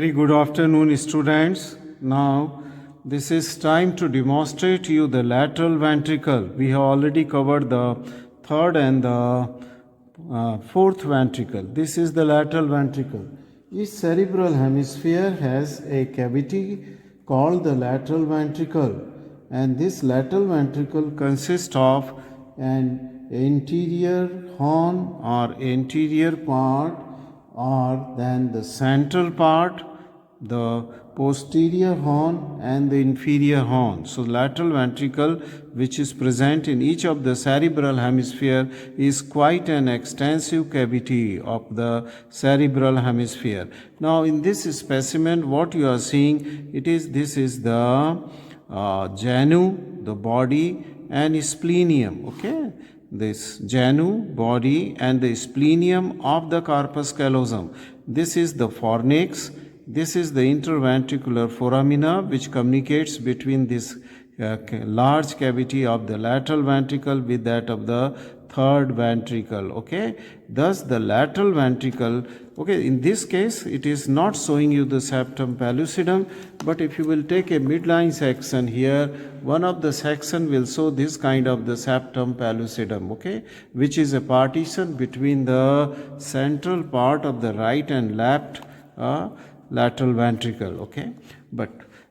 Very good afternoon, students. Now, this is time to demonstrate to you the lateral ventricle. We have already covered the third and the fourth ventricle. This is the lateral ventricle. Each cerebral hemisphere has a cavity called the lateral ventricle, and this lateral ventricle consists of an anterior horn or anterior part, or then the central part, the posterior horn and the inferior horn. So lateral ventricle, which is present in each of the cerebral hemisphere, is quite an extensive cavity of the cerebral hemisphere. Now in this specimen, what you are seeing, this is the genu, the body, and splenium. Okay, this genu, body, and the splenium of the corpus callosum. This is the fornix. This is the interventricular foramina, which communicates between this large cavity of the lateral ventricle with that of the third ventricle. Okay, thus the lateral ventricle, okay, in this case it is not showing you the septum pellucidum, but if you will take a midline section here, one of the section will show this kind of the septum pellucidum, okay, which is a partition between the central part of the right and left lateral ventricle. Okay, but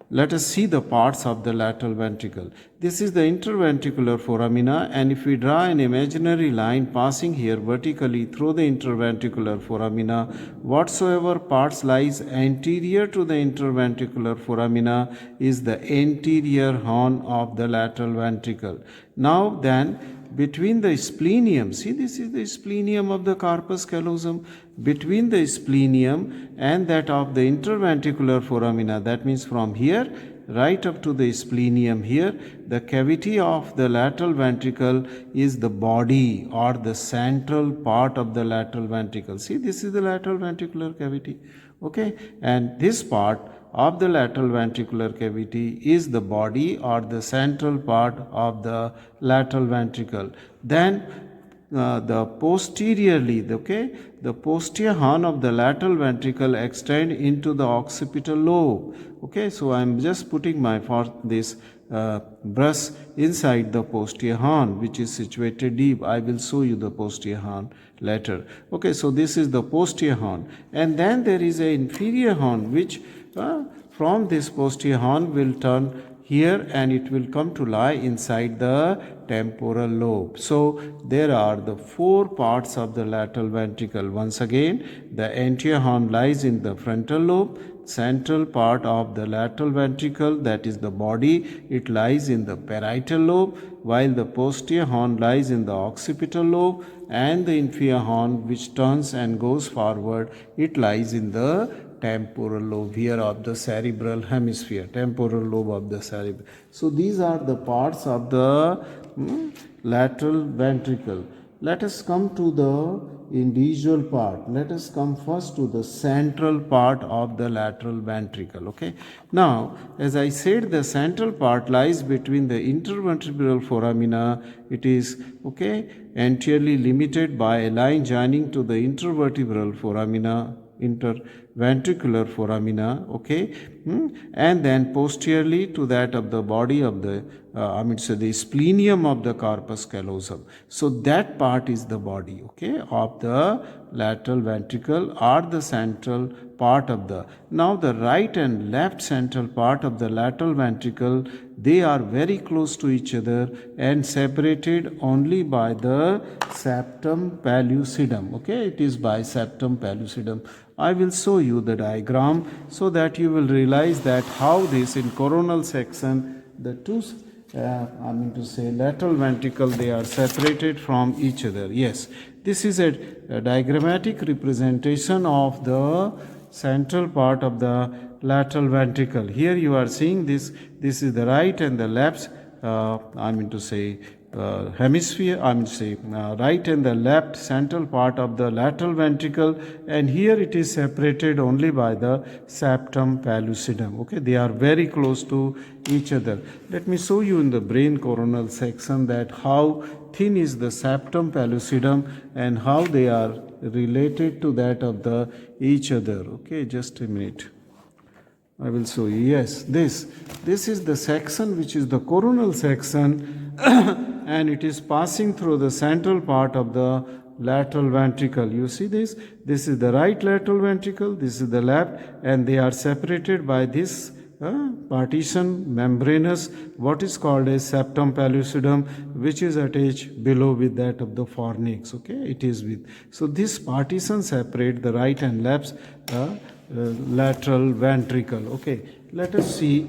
let us see the parts of the lateral ventricle. This is the interventricular foramina, and if we draw an imaginary line passing here vertically through the interventricular foramina, whatsoever parts lies anterior to the interventricular foramina is the anterior horn of the lateral ventricle. Now then, between the splenium, see, this is the splenium of the corpus callosum, between the splenium and that of the interventricular foramina, that means from here right up to the splenium here, the cavity of the lateral ventricle is the body or the central part of the lateral ventricle. See, this is the lateral ventricular cavity, okay, and this part of the lateral ventricular cavity is the body or the central part of the lateral ventricle. Then the posteriorly, okay, the posterior horn of the lateral ventricle extend into the occipital lobe. Okay, so I am just putting my this brush inside the posterior horn, which is situated deep. I will show you the posterior horn later. Okay, so this is the posterior horn, and then there is an inferior horn which from this posterior horn will turn here and it will come to lie inside the temporal lobe. So there are the four parts of the lateral ventricle. Once again, the anterior horn lies in the frontal lobe, central part of the lateral ventricle, that is the body, it lies in the parietal lobe, while the posterior horn lies in the occipital lobe, and the inferior horn, which turns and goes forward, it lies in the temporal lobe here of the cerebral hemisphere, temporal lobe of the cerebral. So these are the parts of the lateral ventricle. Let us come to the individual part. Let us come first to the central part of the lateral ventricle. Okay. Now, as I said, the central part lies between the intervertebral foramina. It is, okay, anteriorly limited by a line joining to the intervertebral foramina, interventricular foramina, okay, and then posteriorly to that of the body of the the splenium of the corpus callosum. So that part is the body, okay, of the lateral ventricle or the central part of the. Now the right and left central part of the lateral ventricle, they are very close to each other and separated only by the septum pellucidum. Okay, it is by septum pellucidum. I will show you the diagram so that you will realize that how this in coronal section, the two lateral ventricle, they are separated from each other. Yes, this is a diagrammatic representation of the central part of the lateral ventricle. Here you are seeing this is the right and the left hemisphere, right and the left central part of the lateral ventricle, and here it is separated only by the septum pellucidum. Okay, they are very close to each other. Let me show you in the brain coronal section that how thin is the septum pellucidum and how they are related to that of the each other. Okay, just a minute. I will show you. Yes, this is the section which is the coronal section and it is passing through the central part of the lateral ventricle. You see this? This is the right lateral ventricle, this is the left, and they are separated by this partition membranous, what is called a septum pellucidum, which is attached below with that of the fornix. Okay, it is with. So this partition separate the right and left lateral ventricle. Okay, let us see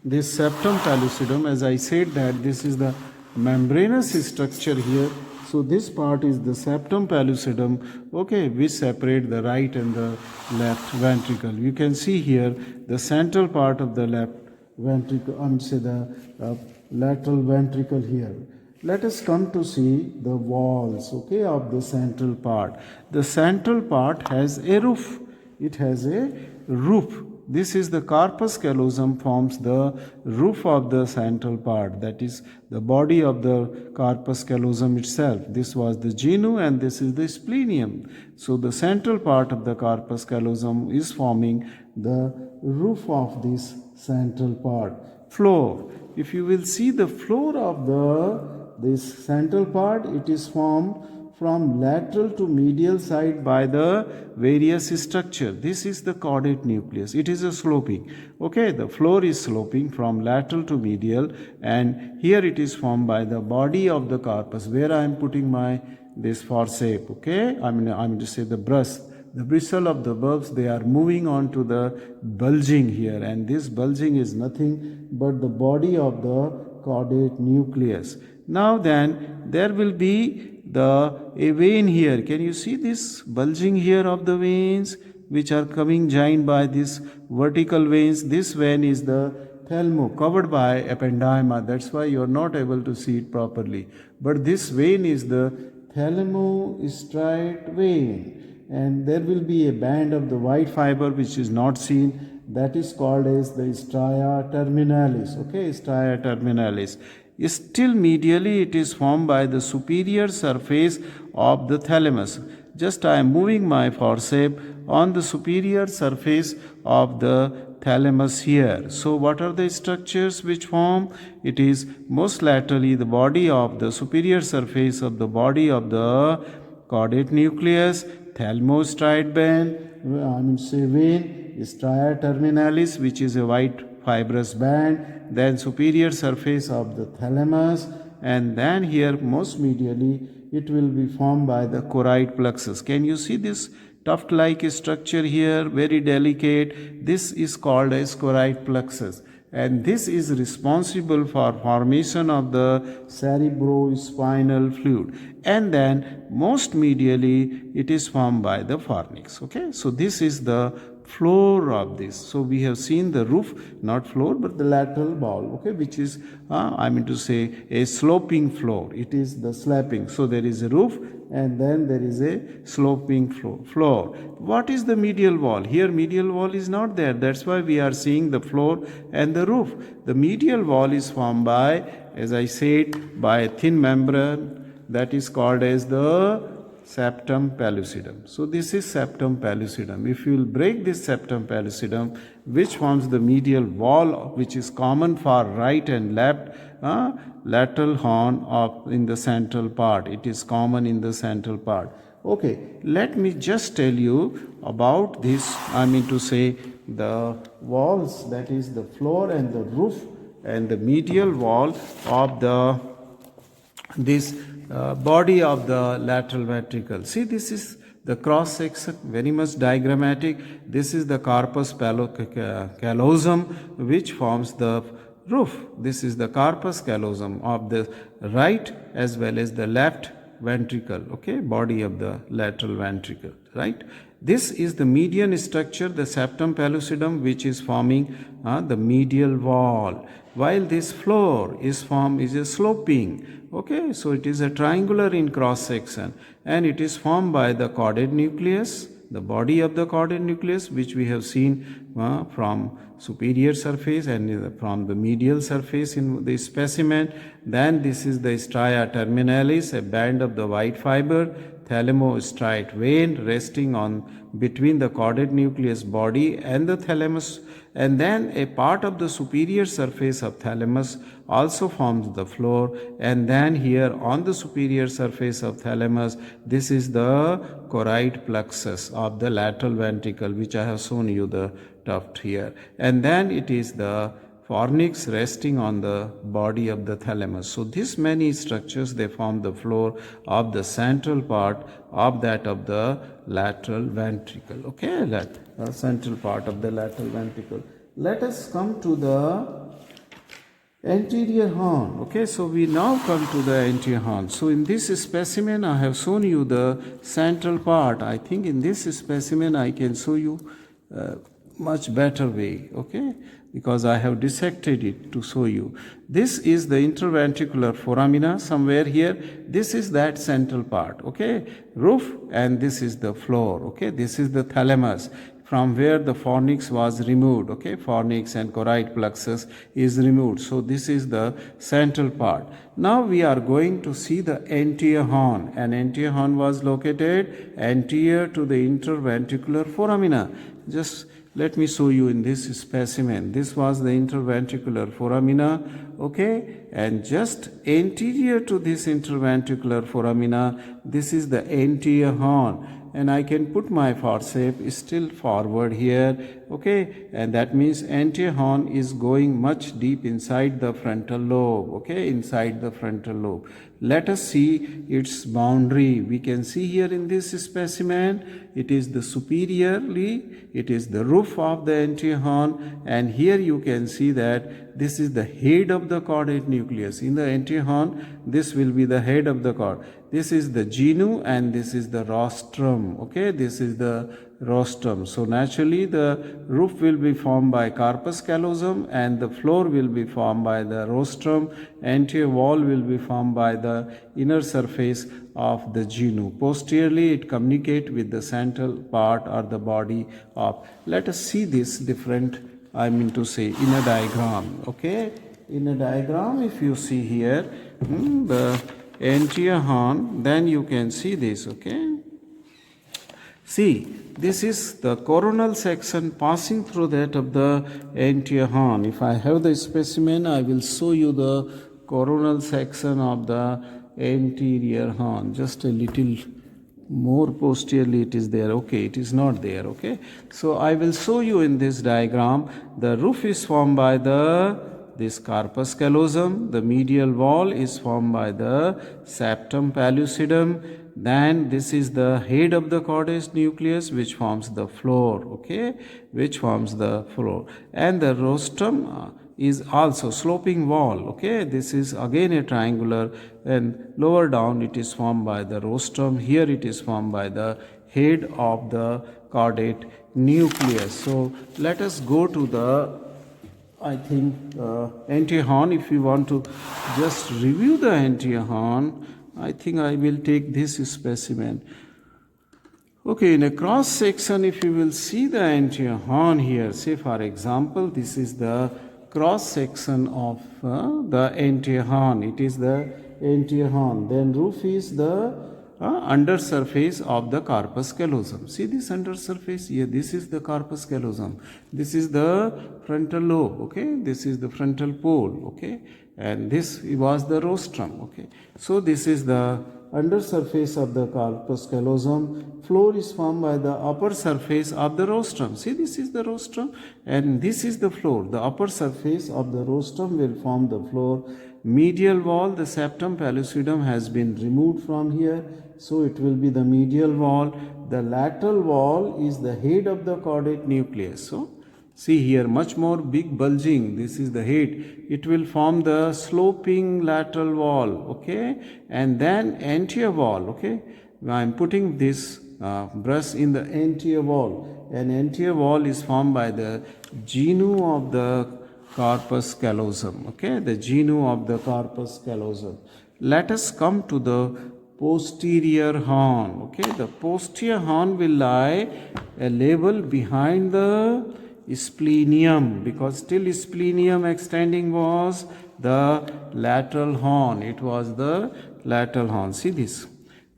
this septum pellucidum. As I said that this is the membranous structure here. So this part is the septum pellucidum, okay, which separate the right and the left ventricle. You can see here the central part of the left ventricle, the lateral ventricle here. Let us come to see the walls, okay, of the central part. The central part has a roof. It has a roof. This is the corpus callosum, forms the roof of the central part, that is the body of the corpus callosum itself. This was the genu and this is the splenium. So the central part of the corpus callosum is forming the roof of this central part. Floor. If you will see the floor of this central part, it is formed from lateral to medial side by the various structure. This is the caudate nucleus. It is a sloping. Okay, the floor is sloping from lateral to medial, and here it is formed by the body of the corpus, where I am putting my this forceps. Okay, I'm going to say the breast. The bristle of the bulbs, they are moving on to the bulging here, and this bulging is nothing but the body of the caudate nucleus. Now then, there will be a vein here. Can you see this bulging here of the veins which are coming joined by these vertical veins? This vein is the thalmo, covered by ependyma. That's why you are not able to see it properly. But this vein is the thalmostriate vein, and there will be a band of the white fiber which is not seen. That is called as the stria terminalis. Okay, stria terminalis. Still medially it is formed by the superior surface of the thalamus. Just I am moving my forceps on the superior surface of the thalamus here. So what are the structures which form? It is most laterally the body of the superior surface of the body of the caudate nucleus, thalmostriate vein, stria terminalis, which is a white fibrous band, then superior surface of the thalamus, and then here most medially it will be formed by the choroid plexus. Can you see this tuft-like structure here, very delicate? This is called as choroid plexus, and this is responsible for formation of the cerebrospinal fluid, and then most medially it is formed by the fornix. Okay, so this is the floor of this. So we have seen the roof, not floor, but the lateral wall, okay, which is a sloping floor. It is the sloping. So there is a roof and then there is a sloping floor. What is the medial wall? Here medial wall is not there. That's why we are seeing the floor and the roof. The medial wall is formed by, as I said, by a thin membrane that is called as the septum pellucidum. So this is septum pellucidum. If you will break this septum pellucidum, which forms the medial wall, which is common for right and left lateral horn in the central part. It is common in the central part. Okay, let me just tell you about this. The walls, that is the floor and the roof and the medial wall of this body of the lateral ventricle. See, this is the cross section, very much diagrammatic. This is the corpus callosum, which forms the roof. This is the corpus callosum of the right as well as the left ventricle, okay, body of the lateral ventricle, right? This is the median structure, the septum pellucidum, which is forming the medial wall, while this floor is a sloping. Okay, so it is a triangular in cross section, and it is formed by the caudate nucleus, the body of the caudate nucleus, which we have seen from superior surface and from the medial surface in the specimen. Then this is the stria terminalis, a band of the white fiber, thalamostriate vein resting on between the caudate nucleus body and the thalamus, and then a part of the superior surface of thalamus also forms the floor, and then here on the superior surface of thalamus, this is the choroid plexus of the lateral ventricle, which I have shown you the tuft here, and then it is the fornix resting on the body of the thalamus. So these many structures, they form the floor of the central part of that of the lateral ventricle. Okay, the central part of the lateral ventricle. Let us come to the anterior horn. Okay, so we now come to the anterior horn. So in this specimen I have shown you the central part. I think in this specimen I can show you much better way, okay, because I have dissected it to show you. This is the interventricular foramina somewhere here. This is that central part, okay, roof, and this is the floor, okay. This is the thalamus from where the fornix was removed, okay. Fornix and choroid plexus is removed. So this is the central part. Now we are going to see the anterior horn. An anterior horn was located anterior to the interventricular foramina. Just let me show you in this specimen. This was the interventricular foramina, okay, and just anterior to this interventricular foramina, this is the anterior horn, and I can put my forceps still forward here, okay, and that means anterior horn is going much deep inside the frontal lobe, okay, inside the frontal lobe. Let us see its boundary. We can see here in this specimen, it is the superiorly, it is the roof of the anterior horn, and here you can see that this is the head of the caudate nucleus. In the anterior horn, this will be the head of the cord. This is the genu and this is the rostrum, okay, this is the rostrum. So naturally the roof will be formed by corpus callosum and the floor will be formed by the rostrum. Anterior wall will be formed by the inner surface of the genu. Posteriorly it communicates with the central part or the body of. Let us see this different, I mean to say, in a diagram, okay. In a diagram, if you see here the anterior horn, then you can see this, okay. See, this is the coronal section passing through that of the anterior horn. If I have the specimen, I will show you the coronal section of the anterior horn. Just a little more posteriorly it is there, okay, it is not there, okay. So I will show you in this diagram. The roof is formed by this corpus callosum, the medial wall is formed by the septum pellucidum, then this is the head of the caudate nucleus which forms the floor, okay, which forms the floor, and the rostrum is also sloping wall, okay. This is again a triangular, and lower down it is formed by the rostrum. Here it is formed by the head of the caudate nucleus. So let us go to the, I think, anterior horn. If you want to just review the anterior horn, I think I will take this specimen. Okay, in a cross section, if you will see the anterior horn here, say for example, this is the cross section of the anterior horn. It is the anterior horn. Then roof is the under surface of the corpus callosum. See this under surface here, this is the corpus callosum. This is the frontal lobe, okay. This is the frontal pole, okay. And this was the rostrum, okay. So this is the under surface of the corpus callosum. Floor is formed by the upper surface of the rostrum. See, this is the rostrum and this is the floor. The upper surface of the rostrum will form the floor. Medial wall, the septum pellucidum has been removed from here, so it will be the medial wall. The lateral wall is the head of the caudate nucleus. So see here, much more big bulging, this is the head. It will form the sloping lateral wall, okay, and then anterior wall, okay. I am putting this brush in the anterior wall, and anterior wall is formed by the genu of the corpus callosum, okay, the genu of the corpus callosum. Let us come to the posterior horn, okay. The posterior horn will lie a level behind the splenium, because still splenium extending was the lateral horn. It was the lateral horn. See this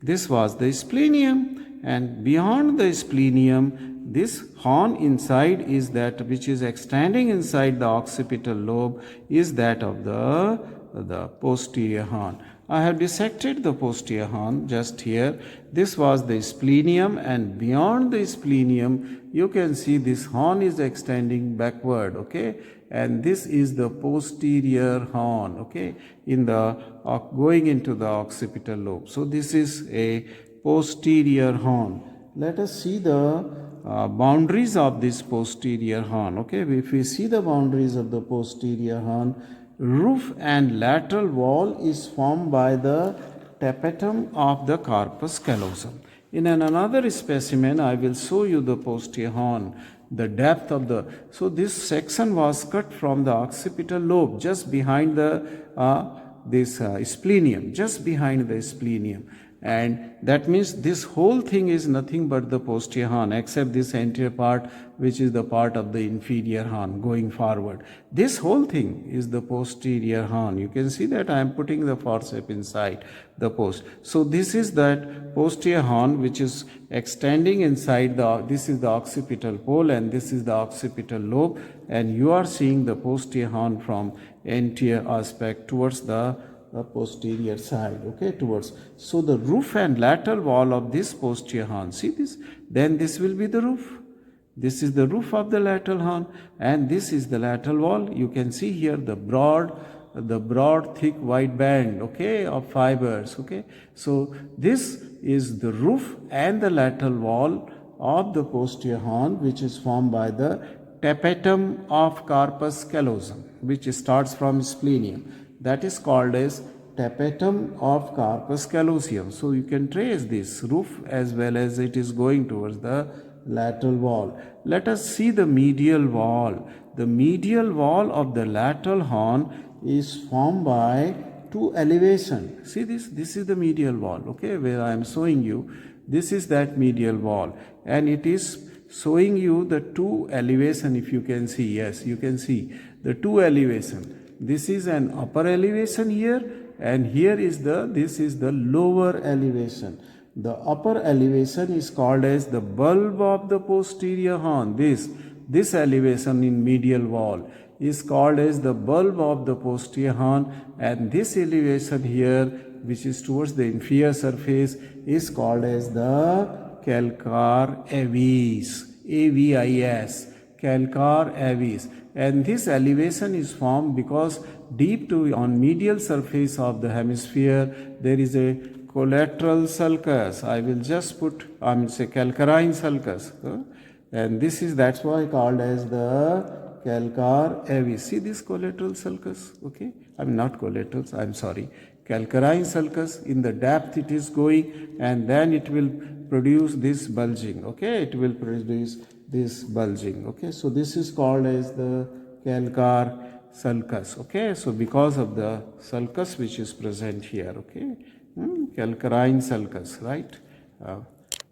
This was the splenium, and beyond the splenium, this horn inside is that which is extending inside the occipital lobe is that of the posterior horn. I have dissected the posterior horn just here. This was the splenium, and beyond the splenium you can see this horn is extending backward, okay, and this is the posterior horn, okay, in the going into the occipital lobe. So this is a posterior horn. Let us see the boundaries of this posterior horn, okay. If we see the boundaries of the posterior horn, roof and lateral wall is formed by the tapetum of the corpus callosum. In another specimen, I will show you the posterior horn, the depth of the. So this section was cut from the occipital lobe, just behind the splenium, just behind the splenium. And that means this whole thing is nothing but the posterior horn, except this anterior part, which is the part of the inferior horn going forward. This whole thing is the posterior horn. You can see that I am putting the forceps inside the post. So this is that posterior horn which is extending inside this is the occipital pole, and this is the occipital lobe, and you are seeing the posterior horn from anterior aspect towards the posterior side, okay, towards. So the roof and lateral wall of this posterior horn, see this, then this will be the roof. This is the roof of the lateral horn, and this is the lateral wall. You can see here the broad thick white band, okay, of fibers, okay. So this is the roof and the lateral wall of the posterior horn, which is formed by the tapetum of corpus callosum, which starts from splenium. That is called as tapetum of corpus callosum. So you can trace this roof as well as it is going towards the lateral wall. Let us see the medial wall. The medial wall of the lateral horn is formed by two elevations. See this? This is the medial wall, okay, where I am showing you. This is that medial wall, and it is showing you the two elevation. If you can see, yes, you can see the two elevation. This is an upper elevation here, and here is this is the lower elevation. The upper elevation is called as the bulb of the posterior horn. This elevation in medial wall is called as the bulb of the posterior horn, and this elevation here, which is towards the inferior surface, is called as the calcar avis, AVIS, calcar avis. And this elevation is formed because deep on medial surface of the hemisphere there is a collateral sulcus. I will just put calcarine sulcus, and that's why called as the calcar avis. See this collateral sulcus, okay, not collateral, calcarine sulcus. In the depth it is going, and then it will produce this bulging, okay, it will produce this bulging, okay. So this is called as the calcar sulcus, okay. So because of the sulcus which is present here, okay, calcarine sulcus, right,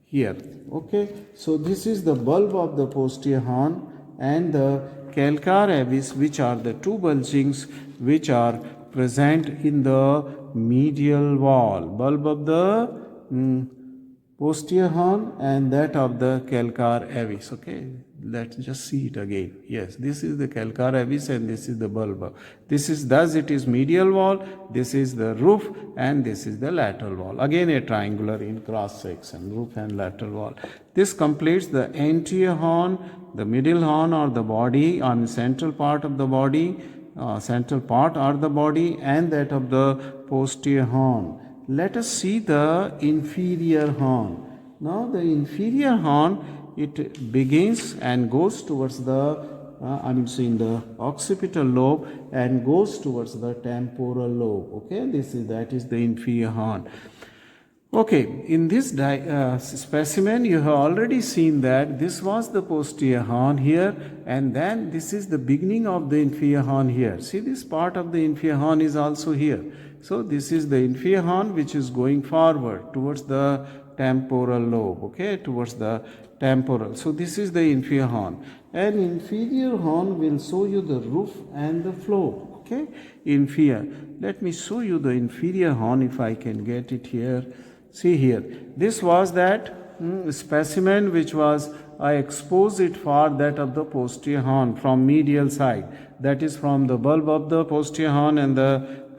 here, okay. So this is the bulb of the posterior horn and the calcar avis, which are the two bulgings which are present in the medial wall, bulb of the posterior horn and that of the calcar avis, okay. Let's just see it again. Yes, this is the calcar avis and this is the bulb. This is, thus it is medial wall, this is the roof, and this is the lateral wall. Again a triangular in cross section, roof and lateral wall. This completes the anterior horn, the middle horn or the body on the central part of the body, central part or the body, and that of the posterior horn. Let us see the inferior horn. Now the inferior horn, it begins and goes towards the in the occipital lobe and goes towards the temporal lobe, okay. That is the inferior horn. Okay, in this specimen you have already seen that this was the posterior horn here, and then this is the beginning of the inferior horn here. See, this part of the inferior horn is also here. So this is the inferior horn which is going forward towards the temporal lobe, okay, towards the temporal. So this is the inferior horn, and inferior horn will show you the roof and the floor, okay. Inferior. Let me show you the inferior horn if I can get it here. See here, this was that specimen which was, I exposed it for that of the posterior horn from medial side, that is from the bulb of the posterior horn, and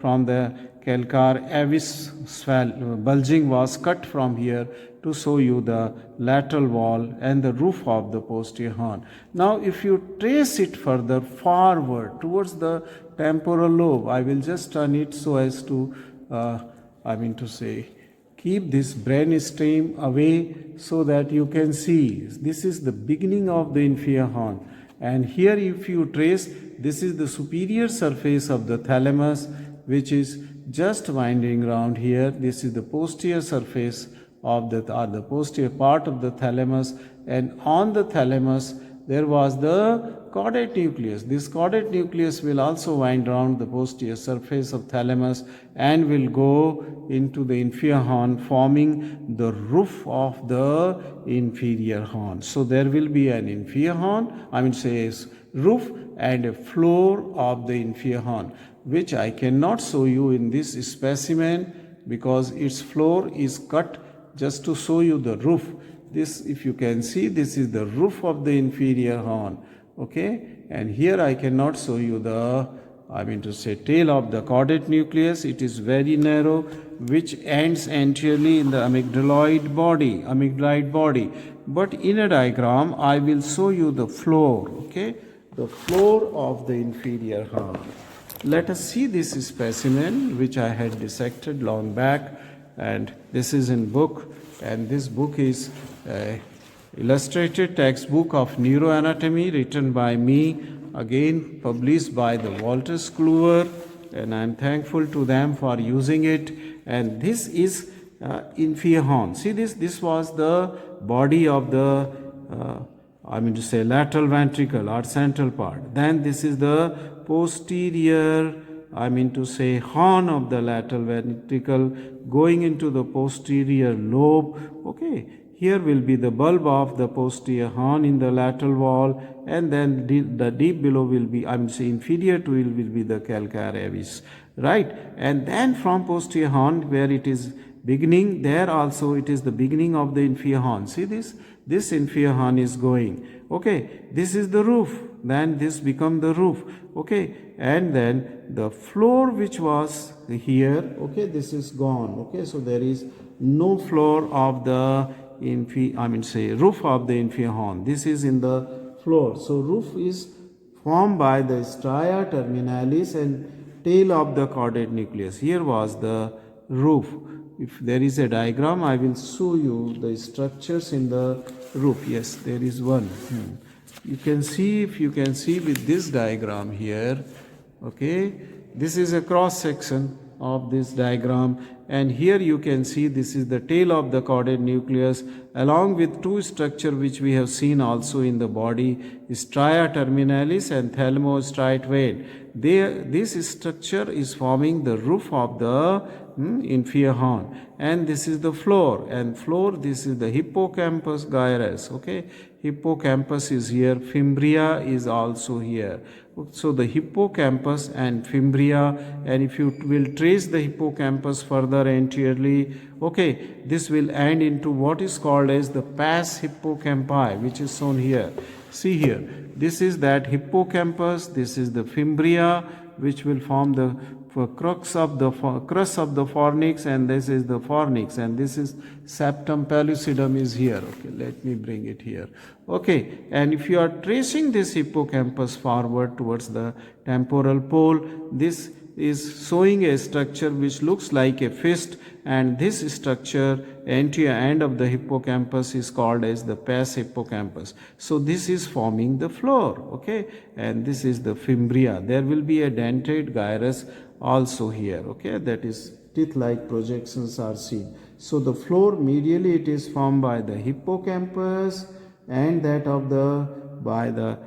from the calcar avis bulging was cut from here to show you the lateral wall and the roof of the posterior horn. Now if you trace it further forward towards the temporal lobe, I will just turn it so as to keep this brain stem away so that you can see this is the beginning of the inferior horn. And here if you trace, this is the superior surface of the thalamus, which is just winding around here. This is the posterior surface of the posterior part of the thalamus, and on the thalamus there was the caudate nucleus. This caudate nucleus will also wind around the posterior surface of thalamus and will go into the inferior horn, forming the roof of the inferior horn. So there will be an inferior horn, roof and a floor of the inferior horn, which I cannot show you in this specimen because its floor is cut just to show you the roof. This, if you can see, this is the roof of the inferior horn. Okay, and here I cannot show you the tail of the caudate nucleus. It is very narrow, which ends anteriorly in the amygdaloid body. But in a diagram I will show you the floor. Okay, the floor of the inferior horn. Let us see this specimen which I had dissected long back, and this is in book, and this book is illustrated textbook of neuroanatomy written by me, again published by the Walter Kluwer, and I am thankful to them for using it. And this is inferior horn. See this was the body of the lateral ventricle or central part. Then this is the posterior horn of the lateral ventricle going into the posterior lobe. Okay, here will be the bulb of the posterior horn in the lateral wall, and then the deep below will be, inferior to it will be the calcar avis, right? And then from posterior horn, where it is beginning, there also it is the beginning of the inferior horn. See this inferior horn is going. Okay, this is the roof, then this become the roof. Okay, and then the floor which was here, okay, this is gone. Okay, so there is no floor of the roof of the inferior horn. This is in the floor. So roof is formed by the stria terminalis and tail of the caudate nucleus. Here was the roof. If there is a diagram, I will show you the structures in the roof. Yes, there is one. You can see, if you can see with this diagram here, okay, this is a cross section of this diagram, and here you can see this is the tail of the caudate nucleus along with two structure which we have seen also in the body, stria terminalis and thalamostriate vein. This structure is forming the roof of the inferior horn, and this is the floor, and this is the hippocampus gyrus. Okay, hippocampus is here, fimbria is also here. So the hippocampus and fimbria, and if you will trace the hippocampus further anteriorly, okay, this will end into what is called as the pars hippocampi, which is shown here. See here, this is that hippocampus, this is the fimbria, which will form the crux of the fornix, and this is the fornix, and this is septum pellucidum is here. Okay, let me bring it here. Okay, and if you are tracing this hippocampus forward towards the temporal pole, this is showing a structure which looks like a fist, and this structure anterior end of the hippocampus is called as the pars hippocampus. So this is forming the floor. Okay, and this is the fimbria. There will be a dentate gyrus also here. Okay, that is teeth-like projections are seen. So the floor medially it is formed by the hippocampus, and that of by the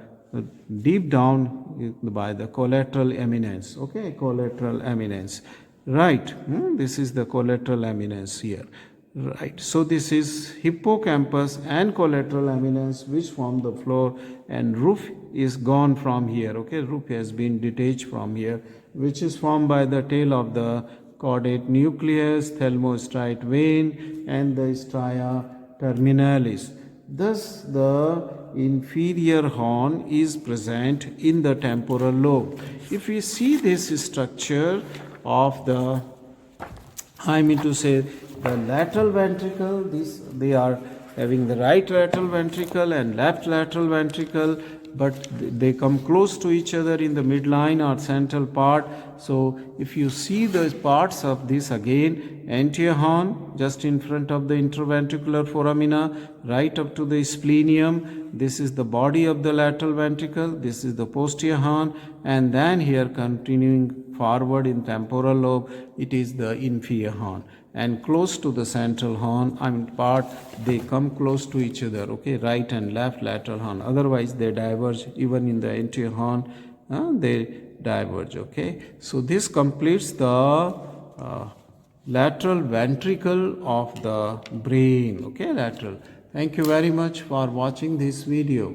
deep down by the collateral eminence. Okay, collateral eminence, right? This is the collateral eminence here, right? So this is hippocampus and collateral eminence which form the floor, and roof is gone from here. Okay, roof has been detached from here, which is formed by the tail of the caudate nucleus, thymostrate vein, and the stria terminalis. Thus, the inferior horn is present in the temporal lobe. If we see this structure of the, I mean to say, the lateral ventricle, they are having the right lateral ventricle and left lateral ventricle, but they come close to each other in the midline or central part. So if you see the parts of this again, anterior horn just in front of the interventricular foramina, right up to the splenium, this is the body of the lateral ventricle, this is the posterior horn, and then here continuing forward in temporal lobe, it is the inferior horn. And close to the central horn, part, they come close to each other, okay, right and left lateral horn. Otherwise, they diverge. Even in the anterior horn, they diverge, okay. So this completes the lateral ventricle of the brain, okay, lateral. Thank you very much for watching this video.